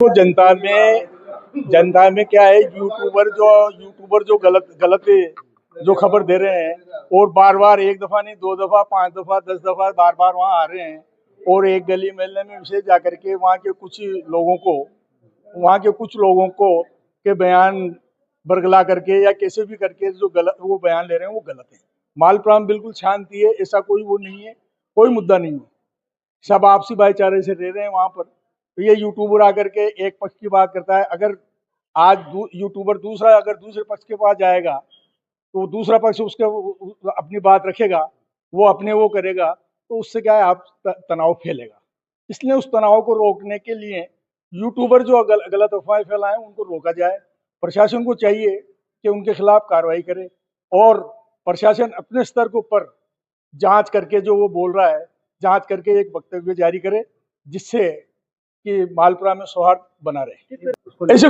तो जनता में क्या है, यूट्यूबर जो गलत गलत जो खबर दे रहे हैं और बार बार एक दफा नहीं, दो दफा, 5 दफा, 10 दफा बार बार वहां आ रहे हैं और एक गली मोहल्ले में विशेष जाकर के वहां के कुछ लोगों को के बयान बरगला करके या कैसे भी करके जो गलत वो बयान ले रहे हैं वो गलत है। मालपुरा में बिल्कुल शांति है, ऐसा कोई वो नहीं है, कोई मुद्दा नहीं है, सब आपसी भाईचारे से रह रहे हैं वहां पर। तो ये यूट्यूबर आकर के एक पक्ष की बात करता है, अगर आज यूट्यूबर दूसरा अगर दूसरे पक्ष के पास जाएगा तो दूसरा पक्ष उसके अपनी बात रखेगा, वो अपने वो करेगा, तो उससे क्या है, आप तनाव फैलेगा। इसलिए उस तनाव को रोकने के लिए यूट्यूबर जो गलत अफवाहें फैलाएं उनको रोका जाए। प्रशासन को चाहिए कि उनके खिलाफ कार्रवाई करे और प्रशासन अपने स्तर के ऊपर जांच करके जो वो बोल रहा है, जांच करके एक वक्तव्य जारी करे जिससे कि मालपुरा में सौहार्द बना रहे। ऐसी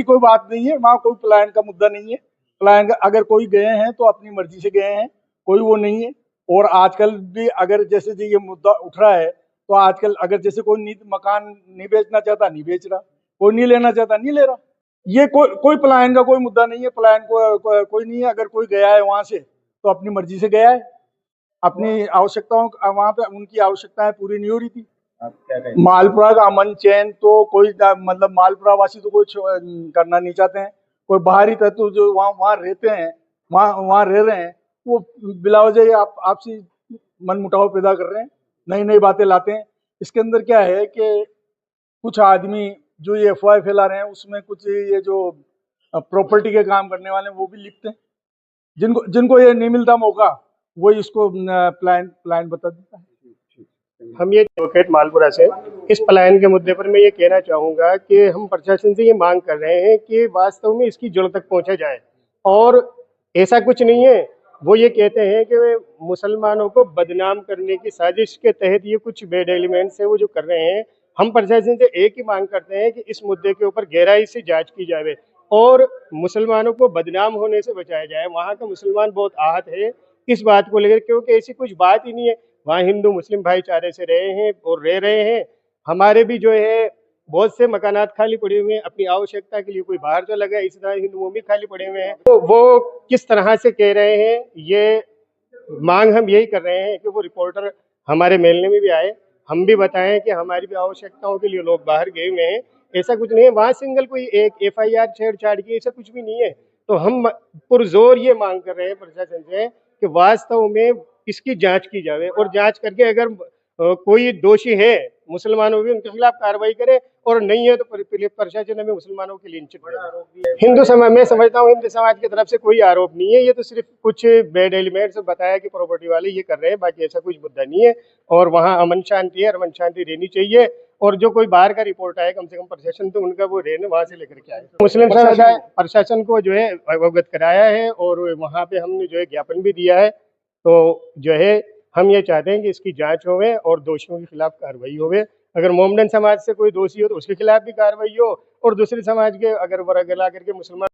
कोई बात नहीं है, वहाँ कोई पलायन का मुद्दा नहीं है। पलायन अगर कोई गए हैं तो अपनी मर्जी से गए हैं, कोई वो नहीं है। और आजकल भी अगर जैसे ये मुद्दा उठ रहा है तो आजकल अगर जैसे कोई मकान नहीं बेचना चाहता नहीं बेच रहा, कोई नहीं लेना चाहता नहीं ले रहा। ये कोई पलायन का कोई मुद्दा नहीं है, पलायन कोई नहीं है। अगर कोई गया है वहां से तो अपनी मर्जी से गया है, अपनी आवश्यकताओं वहां पे उनकी आवश्यकताएं पूरी नहीं हो रही थी। मालपुरा का अमन चैन तो कोई मतलब मालपुरा वासी तो कोई करना नहीं चाहते हैं। कोई बाहरी तत्व जो वहाँ रहते हैं, वहाँ रह रहे हैं, वो बिलावजह आपसी मन मुटाव पैदा कर रहे हैं, नई नई बातें लाते हैं। इसके अंदर क्या है कि कुछ आदमी जो ये अफवाह फैला रहे हैं उसमें कुछ ये जो प्रॉपर्टी के काम करने वाले हैं वो भी लिखते हैं, जिनको ये नहीं मिलता मौका वो इसको प्लान बता देता है। हम ये एडवोकेट मालपुरा से इस पलायन के मुद्दे पर मैं ये कहना चाहूँगा कि हम प्रशासन से ये मांग कर रहे हैं कि वास्तव में इसकी जड़ तक पहुँचा जाए। और ऐसा कुछ नहीं है, वो ये कहते हैं कि वे मुसलमानों को बदनाम करने की साजिश के तहत ये कुछ बैड एलिमेंट्स है वो जो कर रहे हैं। हम प्रशासन से एक ही मांग करते हैं कि इस मुद्दे के ऊपर गहराई से जांच की जाए और मुसलमानों को बदनाम होने से बचाया जाए। वहाँ का मुसलमान बहुत आहत है इस बात को लेकर, क्योंकि ऐसी कुछ बात ही नहीं है। वहाँ हिंदू मुस्लिम भाईचारे से रहे हैं और रह रहे हैं। हमारे भी जो है बहुत से मकानात खाली पड़े हुए हैं, अपनी आवश्यकता के लिए कोई बाहर तो लगा, इसी तरह हिंदुओं भी खाली पड़े हुए हैं। तो वो किस तरह से कह रहे हैं, ये मांग हम यही कर रहे हैं कि वो रिपोर्टर हमारे मेलने में भी आए, हम भी बताएं कि हमारी भी आवश्यकताओं के लिए लोग बाहर गए हुए हैं। ऐसा कुछ नहीं है, वहाँ सिंगल कोई एक FIR छेड़छाड़ की ऐसा कुछ भी नहीं है। तो हम पुरजोर ये मांग कर रहे हैं प्रशासन से कि वास्तव में इसकी जांच की जाए और जांच करके अगर कोई दोषी है मुसलमानों भी उनके खिलाफ कार्रवाई करे और नहीं है तो प्रशासन हमें मुसलमानों के लिए हिंदू समाज, मैं समझता हूँ हिंदू समाज की तरफ से कोई आरोप नहीं है। ये तो सिर्फ कुछ बैड एलिमेंट्स बताया कि प्रॉपर्टी वाले ये कर रहे हैं, बाकी ऐसा कुछ मुद्दा नहीं है। और वहाँ अमन शांति है, अमन शांति रहनी चाहिए। और जो कोई बाहर का रिपोर्ट आए कम से कम प्रशासन तो उनका वो रहने वहां से लेकर के आए। मुस्लिम समुदाय प्रशासन को जो है अवगत कराया है और वहाँ पे हमने जो है ज्ञापन भी दिया है। तो जो है हम ये चाहते हैं कि इसकी जांच होवे और दोषियों के खिलाफ कार्रवाई होवे। अगर मोमडन समाज से कोई दोषी हो तो उसके खिलाफ भी कार्रवाई हो और दूसरे समाज के अगर वर्ग ला करके मुसलमान